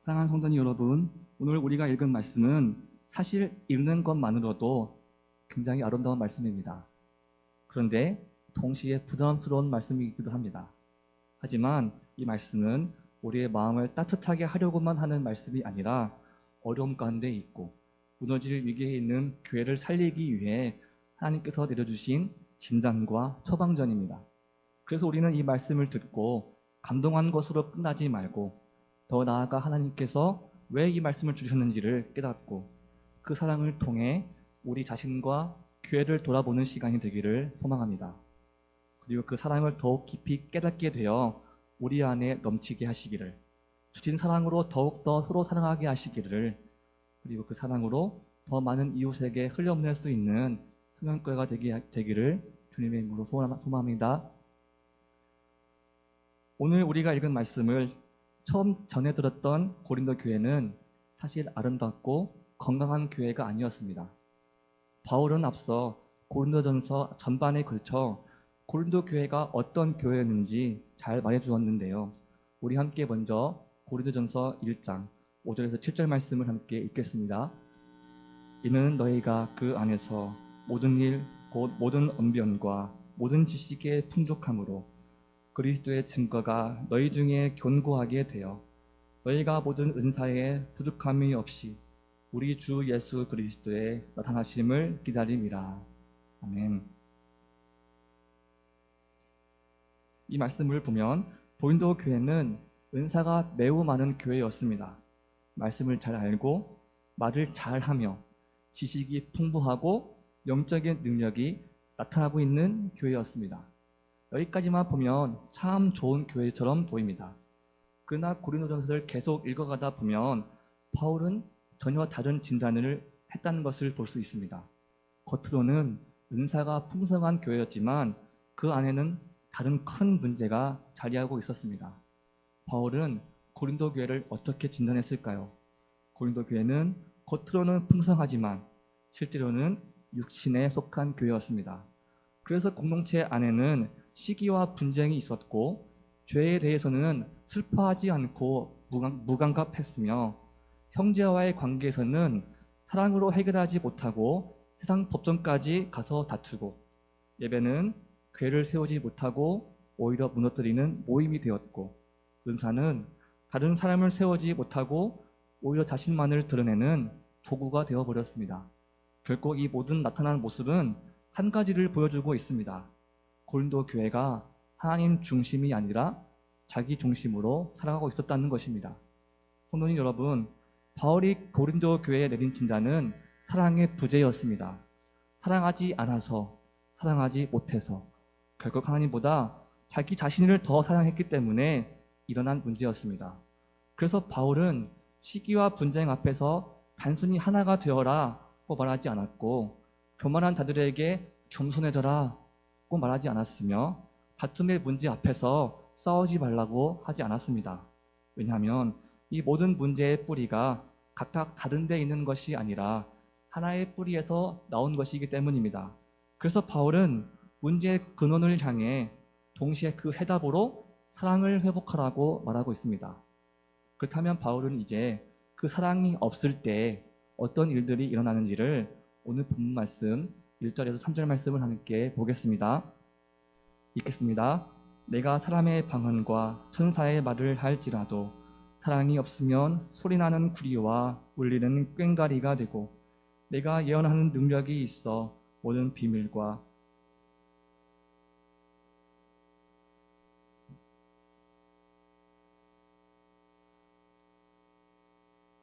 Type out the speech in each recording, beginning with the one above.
사랑하는 성도님 여러분, 오늘 우리가 읽은 말씀은 사실 읽는 것만으로도 굉장히 아름다운 말씀입니다. 그런데 동시에 부담스러운 말씀이기도 합니다. 하지만 이 말씀은 우리의 마음을 따뜻하게 하려고만 하는 말씀이 아니라 어려움 가운데 있고 무너질 위기에 있는 교회를 살리기 위해 하나님께서 내려주신 진단과 처방전입니다. 그래서 우리는 이 말씀을 듣고 감동한 것으로 끝나지 말고 더 나아가 하나님께서 왜 이 말씀을 주셨는지를 깨닫고 그 사랑을 통해 우리 자신과 교회를 돌아보는 시간이 되기를 소망합니다. 그리고 그 사랑을 더욱 깊이 깨닫게 되어 우리 안에 넘치게 하시기를, 주신 사랑으로 더욱더 서로 사랑하게 하시기를, 그리고 그 사랑으로 더 많은 이웃에게 흘려보낼 수 있는 성령교회가 되기를 주님의 이름으로 소망합니다. 오늘 우리가 읽은 말씀을 처음 전해 들었던 고린도 교회는 사실 아름답고 건강한 교회가 아니었습니다. 바울은 앞서 고린도전서 전반에 걸쳐 고린도 교회가 어떤 교회였는지 잘 말해주었는데요. 우리 함께 먼저 고린도전서 1장 5절에서 7절 말씀을 함께 읽겠습니다. 이는 너희가 그 안에서 모든 일, 곧 모든 언변과 모든 지식의 풍족함으로 그리스도의 증거가 너희 중에 견고하게 되어 너희가 모든 은사에 부족함이 없이 우리 주 예수 그리스도의 나타나심을 기다림이라. 아멘. 이 말씀을 보면 고린도 교회는 은사가 매우 많은 교회였습니다. 말씀을 잘 알고 말을 잘하며 지식이 풍부하고 영적인 능력이 나타나고 있는 교회였습니다. 여기까지만 보면 참 좋은 교회처럼 보입니다. 그러나 고린도전서를 계속 읽어가다 보면 바울은 전혀 다른 진단을 했다는 것을 볼 수 있습니다. 겉으로는 은사가 풍성한 교회였지만 그 안에는 다른 큰 문제가 자리하고 있었습니다. 바울은 고린도 교회를 어떻게 진단했을까요? 고린도 교회는 겉으로는 풍성하지만 실제로는 육신에 속한 교회였습니다. 그래서 공동체 안에는 시기와 분쟁이 있었고 죄에 대해서는 슬퍼하지 않고 무감각했으며 형제와의 관계에서는 사랑으로 해결하지 못하고 세상 법정까지 가서 다투고 예배는 궤를 세우지 못하고 오히려 무너뜨리는 모임이 되었고 은사는 다른 사람을 세우지 못하고 오히려 자신만을 드러내는 도구가 되어버렸습니다. 결국 이 모든 나타난 모습은 한 가지를 보여주고 있습니다. 고린도 교회가 하나님 중심이 아니라 자기 중심으로 살아가고 있었다는 것입니다. 성도님 여러분, 바울이 고린도 교회에 내린 진단은 사랑의 부재였습니다. 사랑하지 않아서, 사랑하지 못해서, 결국 하나님보다 자기 자신을 더 사랑했기 때문에 일어난 문제였습니다. 그래서 바울은 시기와 분쟁 앞에서 단순히 하나가 되어라고 말하지 않았고 교만한 자들에게 겸손해져라고 말하지 않았으며 다툼의 문제 앞에서 싸우지 말라고 하지 않았습니다. 왜냐하면 이 모든 문제의 뿌리가 각각 다른 데 있는 것이 아니라 하나의 뿌리에서 나온 것이기 때문입니다. 그래서 바울은 문제의 근원을 향해 동시에 그 해답으로 사랑을 회복하라고 말하고 있습니다. 그렇다면 바울은 이제 그 사랑이 없을 때 어떤 일들이 일어나는지를 오늘 본문 말씀 1절에서 3절 말씀을 함께 보겠습니다. 읽겠습니다. 내가 사람의 방언과 천사의 말을 할지라도 사랑이 없으면 소리나는 구리와 울리는 꽹과리가 되고 내가 예언하는 능력이 있어 모든 비밀과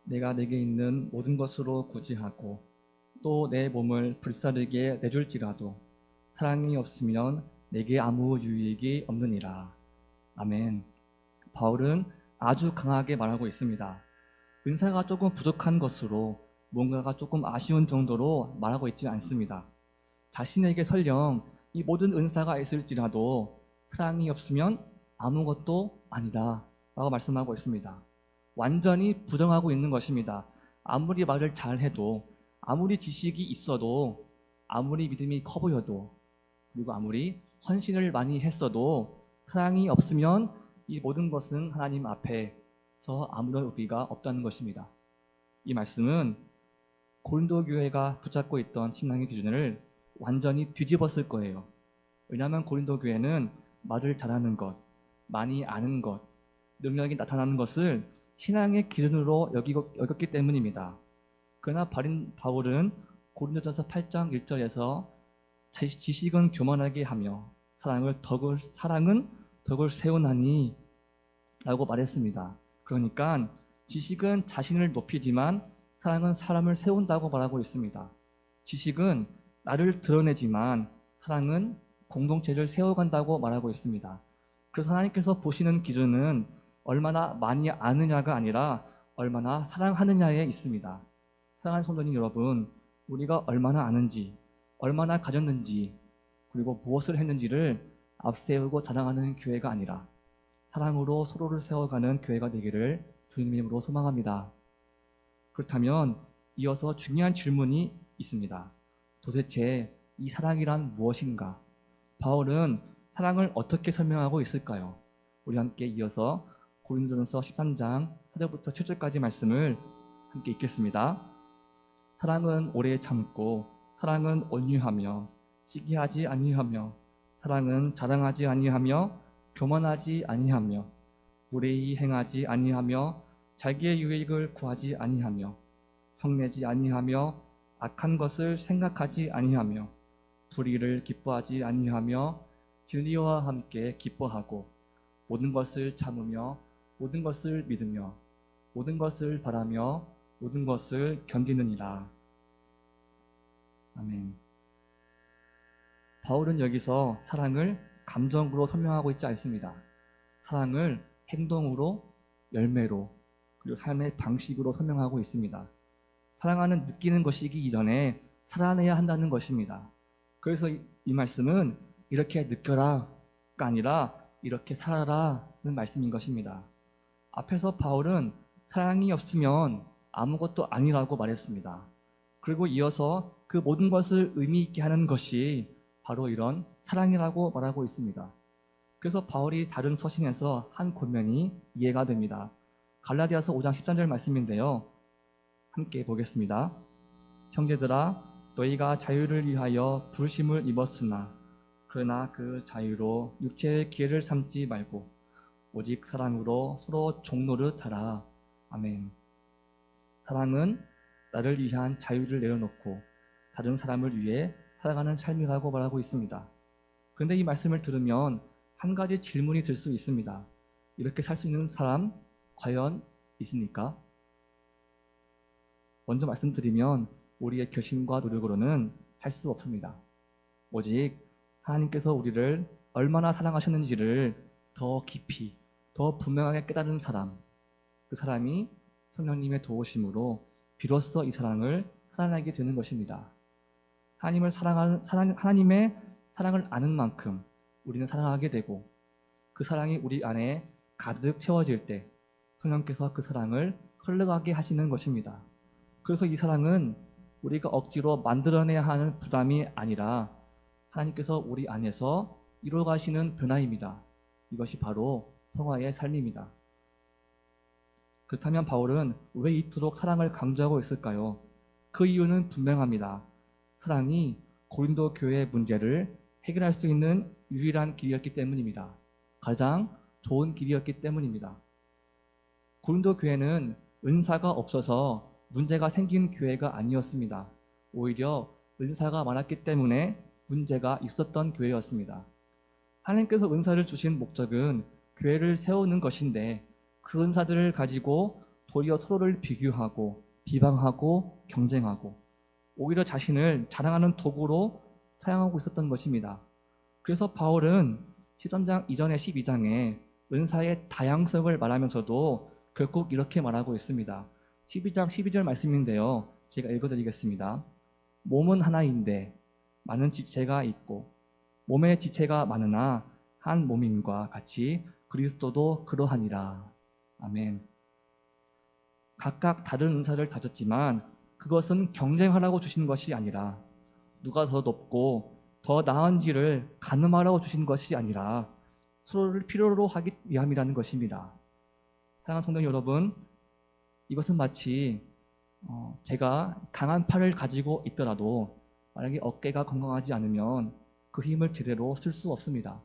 내가 내게 있는 모든 것으로 구제하고 또 내 몸을 불사르게 내줄지라도 사랑이 없으면 내게 아무 유익이 없느니라. 아멘. 바울은 아주 강하게 말하고 있습니다. 은사가 조금 부족한 것으로 뭔가가 조금 아쉬운 정도로 말하고 있지 않습니다. 자신에게 설령 이 모든 은사가 있을지라도 사랑이 없으면 아무것도 아니다 라고 말씀하고 있습니다. 완전히 부정하고 있는 것입니다. 아무리 말을 잘해도, 아무리 지식이 있어도, 아무리 믿음이 커 보여도, 그리고 아무리 헌신을 많이 했어도 사랑이 없으면 이 모든 것은 하나님 앞에 아무런 의미가 없다는 것입니다. 이 말씀은 고린도 교회가 붙잡고 있던 신앙의 기준을 완전히 뒤집었을 거예요. 왜냐하면 고린도 교회는 말을 잘하는 것, 많이 아는 것, 능력이 나타나는 것을 신앙의 기준으로 여겼기 때문입니다. 그러나 바울은 고린도전서 8장 1절에서 지식은 교만하게 하며 사랑은 덕을 세우나니 라고 말했습니다. 그러니까 지식은 자신을 높이지만 사랑은 사람을 세운다고 말하고 있습니다. 지식은 나를 드러내지만 사랑은 공동체를 세워간다고 말하고 있습니다. 그래서 하나님께서 보시는 기준은 얼마나 많이 아느냐가 아니라 얼마나 사랑하느냐에 있습니다. 사랑하는 성도님 여러분, 우리가 얼마나 아는지, 얼마나 가졌는지, 그리고 무엇을 했는지를 앞세우고 자랑하는 교회가 아니라 사랑으로 서로를 세워가는 교회가 되기를 주님의 이름으로 소망합니다. 그렇다면 이어서 중요한 질문이 있습니다. 도대체 이 사랑이란 무엇인가? 바울은 사랑을 어떻게 설명하고 있을까요? 우리 함께 이어서 고린도전서 13장 4절부터 7절까지 말씀을 함께 읽겠습니다. 사랑은 오래 참고 사랑은 온유하며 시기하지 아니하며 사랑은 자랑하지 아니하며 교만하지 아니하며 무례히 행하지 아니하며 자기의 유익을 구하지 아니하며 성내지 아니하며 악한 것을 생각하지 아니하며 불의를 기뻐하지 아니하며 진리와 함께 기뻐하고 모든 것을 참으며 모든 것을 믿으며 모든 것을 바라며 모든 것을 견디느니라. 아멘. 바울은 여기서 사랑을 감정으로 설명하고 있지 않습니다. 사랑을 행동으로, 열매로, 그리고 삶의 방식으로 설명하고 있습니다. 사랑하는 느끼는 것이기 이전에 살아내야 한다는 것입니다. 그래서 이 말씀은 이렇게 느껴라가 아니라 이렇게 살아라는 말씀인 것입니다. 앞에서 바울은 사랑이 없으면 아무것도 아니라고 말했습니다. 그리고 이어서 그 모든 것을 의미 있게 하는 것이 바로 이런 사랑이라고 말하고 있습니다. 그래서 바울이 다른 서신에서 한 권면이 이해가 됩니다. 갈라디아서 5장 13절 말씀인데요. 함께 보겠습니다. 형제들아, 너희가 자유를 위하여 부르심을 입었으나 그러나 그 자유로 육체의 기회를 삼지 말고 오직 사랑으로 서로 종노릇 하라. 아멘. 사랑은 나를 위한 자유를 내려놓고 다른 사람을 위해 살아가는 삶이라고 말하고 있습니다. 그런데 이 말씀을 들으면 한 가지 질문이 들 수 있습니다. 이렇게 살 수 있는 사람 과연 있습니까? 먼저 말씀드리면 우리의 결심과 노력으로는 할 수 없습니다. 오직 하나님께서 우리를 얼마나 사랑하셨는지를 더 깊이, 더 분명하게 깨달은 사람, 그 사람이 성령님의 도우심으로 비로소 이 사랑을 살아내게 되는 것입니다. 하나님의 사랑을 아는 만큼 우리는 사랑하게 되고 그 사랑이 우리 안에 가득 채워질 때 성령께서 그 사랑을 흘러가게 하시는 것입니다. 그래서 이 사랑은 우리가 억지로 만들어내야 하는 부담이 아니라 하나님께서 우리 안에서 이루어가시는 변화입니다. 이것이 바로 성화의 삶입니다. 그렇다면 바울은 왜 이토록 사랑을 강조하고 있을까요? 그 이유는 분명합니다. 사랑이 고린도 교회의 문제를 해결할 수 있는 유일한 길이었기 때문입니다. 가장 좋은 길이었기 때문입니다. 고린도 교회는 은사가 없어서 문제가 생긴 교회가 아니었습니다. 오히려 은사가 많았기 때문에 문제가 있었던 교회였습니다. 하나님께서 은사를 주신 목적은 교회를 세우는 것인데 그 은사들을 가지고 도리어 서로를 비교하고 비방하고 경쟁하고 오히려 자신을 자랑하는 도구로 사용하고 있었던 것입니다. 그래서 바울은 13장 이전의 12장에 은사의 다양성을 말하면서도 결국 이렇게 말하고 있습니다. 12장 12절 말씀인데요. 제가 읽어드리겠습니다. 몸은 하나인데 많은 지체가 있고 몸의 지체가 많으나 한 몸임과 같이 그리스도도 그러하니라. 아멘. 각각 다른 은사를 가졌지만 그것은 경쟁하라고 주신 것이 아니라 누가 더 높고 더 나은지를 가늠하라고 주신 것이 아니라 서로를 필요로 하기 위함이라는 것입니다. 사랑하는 성도 여러분, 이것은 마치 제가 강한 팔을 가지고 있더라도 만약에 어깨가 건강하지 않으면 그 힘을 제대로 쓸 수 없습니다.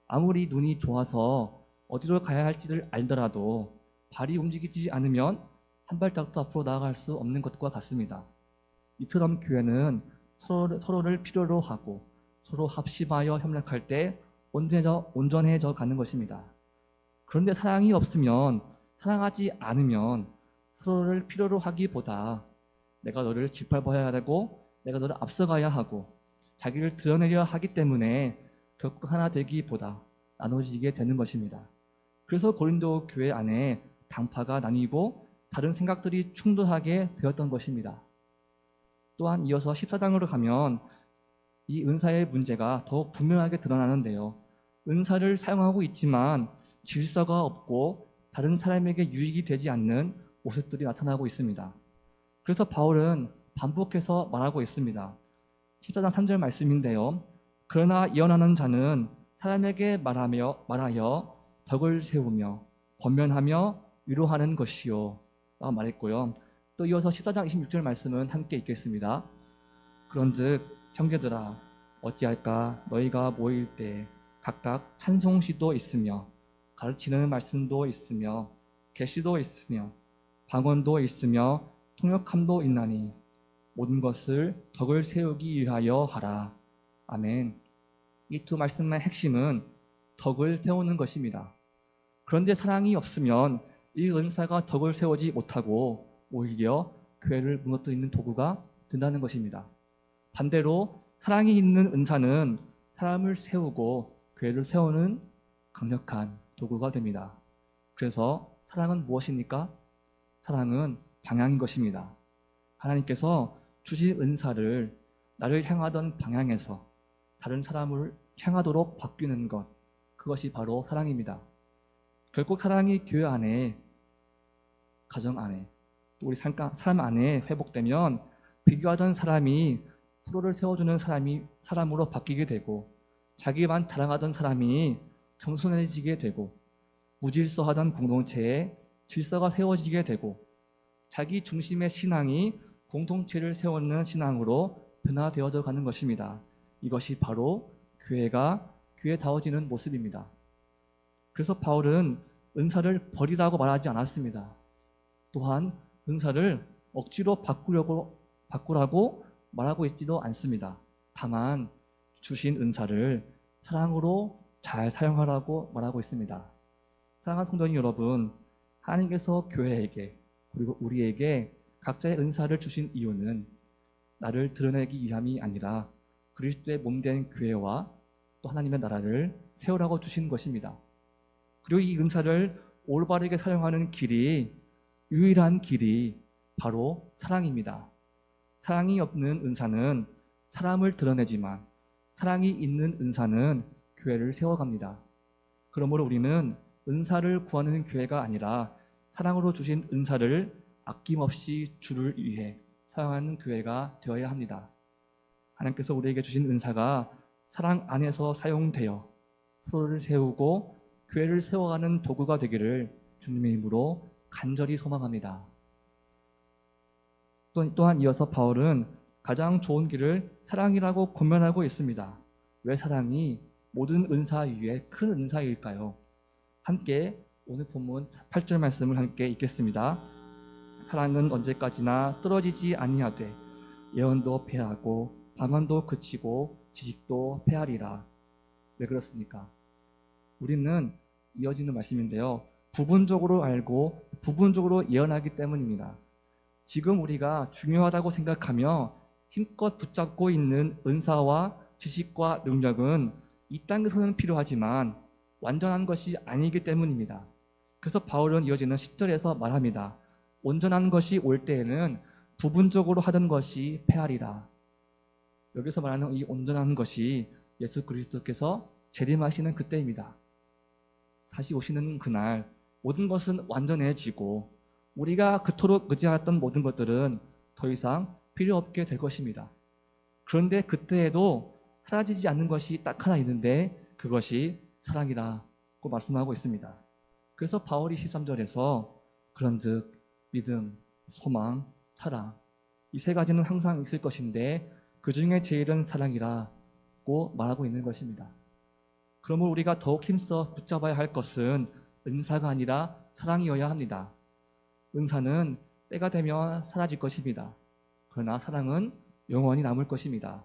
아무리 눈이 좋아서 어디로 가야 할지를 알더라도 발이 움직이지 않으면 한 발짝도 앞으로 나아갈 수 없는 것과 같습니다. 이처럼 교회는 서로를 필요로 하고 서로 합심하여 협력할 때 온전해져 가는 것입니다. 그런데 사랑이 없으면, 사랑하지 않으면 서로를 필요로 하기보다 내가 너를 짓밟아야 하고 내가 너를 앞서가야 하고 자기를 드러내려 하기 때문에 결코 하나 되기보다 나눠지게 되는 것입니다. 그래서 고린도 교회 안에 당파가 나뉘고 다른 생각들이 충돌하게 되었던 것입니다. 또한 이어서 14장으로 가면 이 은사의 문제가 더욱 분명하게 드러나는데요. 은사를 사용하고 있지만 질서가 없고 다른 사람에게 유익이 되지 않는 모습들이 나타나고 있습니다. 그래서 바울은 반복해서 말하고 있습니다. 14장 3절 말씀인데요. 그러나 예언하는 자는 사람에게 말하여 덕을 세우며 권면하며 위로하는 것이요 라고 말했고요. 또 이어서 14장 26절 말씀은 함께 읽겠습니다. 그런즉 형제들아 어찌할까 너희가 모일 때 각각 찬송시도 있으며 가르치는 말씀도 있으며 계시도 있으며 방언도 있으며 통역함도 있나니 모든 것을 덕을 세우기 위하여 하라. 아멘. 이 두 말씀의 핵심은 덕을 세우는 것입니다. 그런데 사랑이 없으면 이 은사가 덕을 세우지 못하고 오히려 교회를 무너뜨리는 도구가 된다는 것입니다. 반대로 사랑이 있는 은사는 사람을 세우고 교회를 세우는 강력한 도구가 됩니다. 그래서 사랑은 무엇입니까? 사랑은 방향인 것입니다. 하나님께서 주신 은사를 나를 향하던 방향에서 다른 사람을 향하도록 바뀌는 것, 그것이 바로 사랑입니다. 결국 사랑이 교회 안에, 가정 안에, 또 우리 삶 안에 회복되면 비교하던 사람이 서로를 세워주는 사람으로 바뀌게 되고, 자기만 자랑하던 사람이 겸손해지게 되고, 무질서하던 공동체에 질서가 세워지게 되고, 자기 중심의 신앙이 공동체를 세우는 신앙으로 변화되어져 가는 것입니다. 이것이 바로 교회가 교회다워지는 모습입니다. 그래서 바울은 은사를 버리라고 말하지 않았습니다. 또한 은사를 억지로 바꾸라고 말하고 있지도 않습니다. 다만 주신 은사를 사랑으로 잘 사용하라고 말하고 있습니다. 사랑하는 성도님 여러분, 하나님께서 교회에게 그리고 우리에게 각자의 은사를 주신 이유는 나를 드러내기 위함이 아니라 그리스도의 몸된 교회와 또 하나님의 나라를 세우라고 주신 것입니다. 그리고 이 은사를 올바르게 사용하는 유일한 길이 바로 사랑입니다. 사랑이 없는 은사는 사람을 드러내지만 사랑이 있는 은사는 교회를 세워갑니다. 그러므로 우리는 은사를 구하는 교회가 아니라 사랑으로 주신 은사를 아낌없이 주를 위해 사용하는 교회가 되어야 합니다. 하나님께서 우리에게 주신 은사가 사랑 안에서 사용되어 서로를 세우고 교회를 세워가는 도구가 되기를 주님의 이름으로 간절히 소망합니다. 또한 이어서 바울은 가장 좋은 길을 사랑이라고 권면하고 있습니다. 왜 사랑이 모든 은사 위에 큰 은사일까요? 함께 오늘 본문 8절 말씀을 함께 읽겠습니다. 사랑은 언제까지나 떨어지지 아니하되 예언도 패하고 방언도 그치고 지식도 패하리라. 왜 그렇습니까? 우리는 이어지는 말씀인데요. 부분적으로 알고 부분적으로 예언하기 때문입니다. 지금 우리가 중요하다고 생각하며 힘껏 붙잡고 있는 은사와 지식과 능력은 이 땅에서는 필요하지만 완전한 것이 아니기 때문입니다. 그래서 바울은 이어지는 10절에서 말합니다. 온전한 것이 올 때에는 부분적으로 하던 것이 패하리라. 여기서 말하는 이 온전한 것이 예수 그리스도께서 재림하시는 그때입니다. 다시 오시는 그날 모든 것은 완전해지고 우리가 그토록 의지했던 모든 것들은 더 이상 필요 없게 될 것입니다. 그런데 그때에도 사라지지 않는 것이 딱 하나 있는데 그것이 사랑이라고 말씀하고 있습니다. 그래서 바울이 13절에서 그런즉 믿음, 소망, 사랑 이 세 가지는 항상 있을 것인데 그 중에 제일은 사랑이라고 말하고 있는 것입니다. 그러므로 우리가 더욱 힘써 붙잡아야 할 것은 은사가 아니라 사랑이어야 합니다. 은사는 때가 되면 사라질 것입니다. 그러나 사랑은 영원히 남을 것입니다.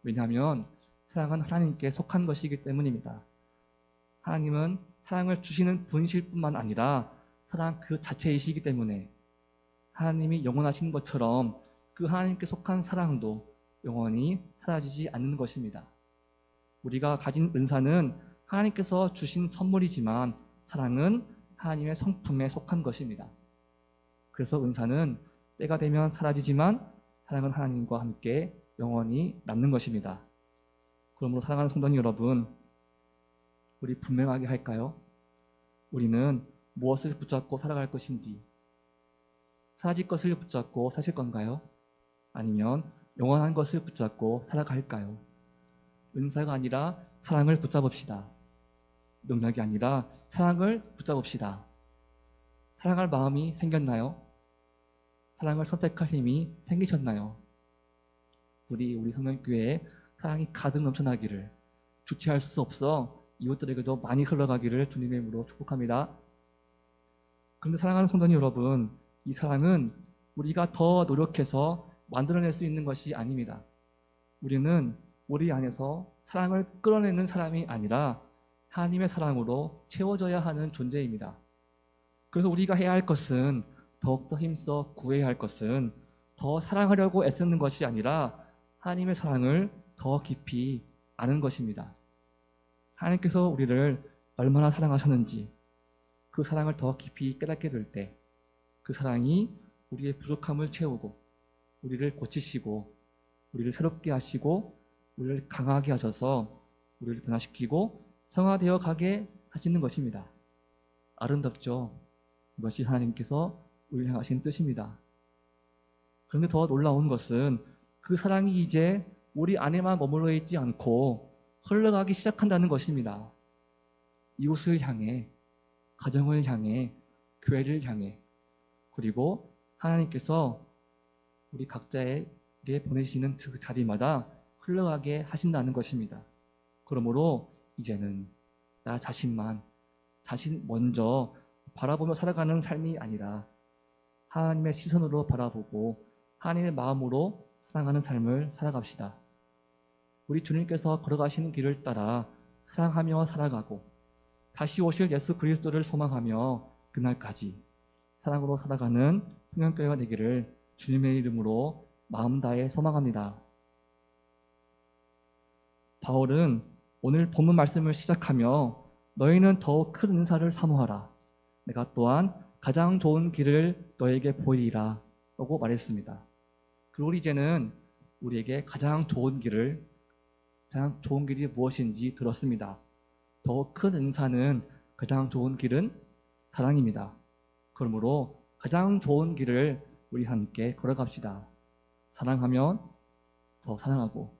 왜냐하면 사랑은 하나님께 속한 것이기 때문입니다. 하나님은 사랑을 주시는 분이실 뿐만 아니라 사랑 그 자체이시기 때문에 하나님이 영원하신 것처럼 그 하나님께 속한 사랑도 영원히 사라지지 않는 것입니다. 우리가 가진 은사는 하나님께서 주신 선물이지만 사랑은 하나님의 성품에 속한 것입니다. 그래서 은사는 때가 되면 사라지지만 사랑은 하나님과 함께 영원히 남는 것입니다. 그러므로 사랑하는 성도님 여러분, 우리 분명하게 할까요? 우리는 무엇을 붙잡고 살아갈 것인지, 사라질 것을 붙잡고 사실 건가요? 아니면 영원한 것을 붙잡고 살아갈까요? 은사가 아니라 사랑을 붙잡읍시다. 능력이 아니라 사랑을 붙잡읍시다. 사랑할 마음이 생겼나요? 사랑을 선택할 힘이 생기셨나요? 우리 성령교회에 사랑이 가득 넘쳐나기를, 주체할 수 없어 이웃들에게도 많이 흘러가기를 주님의 이름으로 축복합니다. 그런데 사랑하는 성도님 여러분, 이 사랑은 우리가 더 노력해서 만들어낼 수 있는 것이 아닙니다. 우리는 우리 안에서 사랑을 끌어내는 사람이 아니라 하나님의 사랑으로 채워져야 하는 존재입니다. 그래서 우리가 해야 할 것은, 더욱더 힘써 구해야 할 것은 더 사랑하려고 애쓰는 것이 아니라 하나님의 사랑을 더 깊이 아는 것입니다. 하나님께서 우리를 얼마나 사랑하셨는지 그 사랑을 더 깊이 깨닫게 될 때 그 사랑이 우리의 부족함을 채우고 우리를 고치시고 우리를 새롭게 하시고 우리를 강하게 하셔서 우리를 변화시키고 성화되어 가게 하시는 것입니다. 아름답죠? 이것이 하나님께서 우리를 향하신 뜻입니다. 그런데 더 놀라운 것은 그 사랑이 이제 우리 안에만 머물러 있지 않고 흘러가기 시작한다는 것입니다. 이웃을 향해, 가정을 향해, 교회를 향해, 그리고 하나님께서 우리 각자에게 보내시는 그 자리마다 흘러가게 하신다는 것입니다. 그러므로 이제는 나 자신 먼저 바라보며 살아가는 삶이 아니라 하나님의 시선으로 바라보고 하나님의 마음으로 사랑하는 삶을 살아갑시다. 우리 주님께서 걸어가시는 길을 따라 사랑하며 살아가고 다시 오실 예수 그리스도를 소망하며 그날까지 사랑으로 살아가는 평양교회가 되기를 주님의 이름으로 마음 다해 소망합니다. 바울은 오늘 본문 말씀을 시작하며 너희는 더욱 큰 은사를 사모하라. 내가 또한 가장 좋은 길을 너에게 보이리라 라고 말했습니다. 그리고 이제는 우리에게 가장 좋은 길이 무엇인지 들었습니다. 더 큰 은사는 가장 좋은 길은 사랑입니다. 그러므로 가장 좋은 길을 우리 함께 걸어갑시다. 사랑하면 더 사랑하고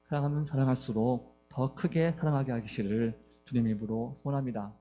사랑하면 사랑할수록 더 크게 사랑하게 하시기를 주님의 이름으로 소원합니다.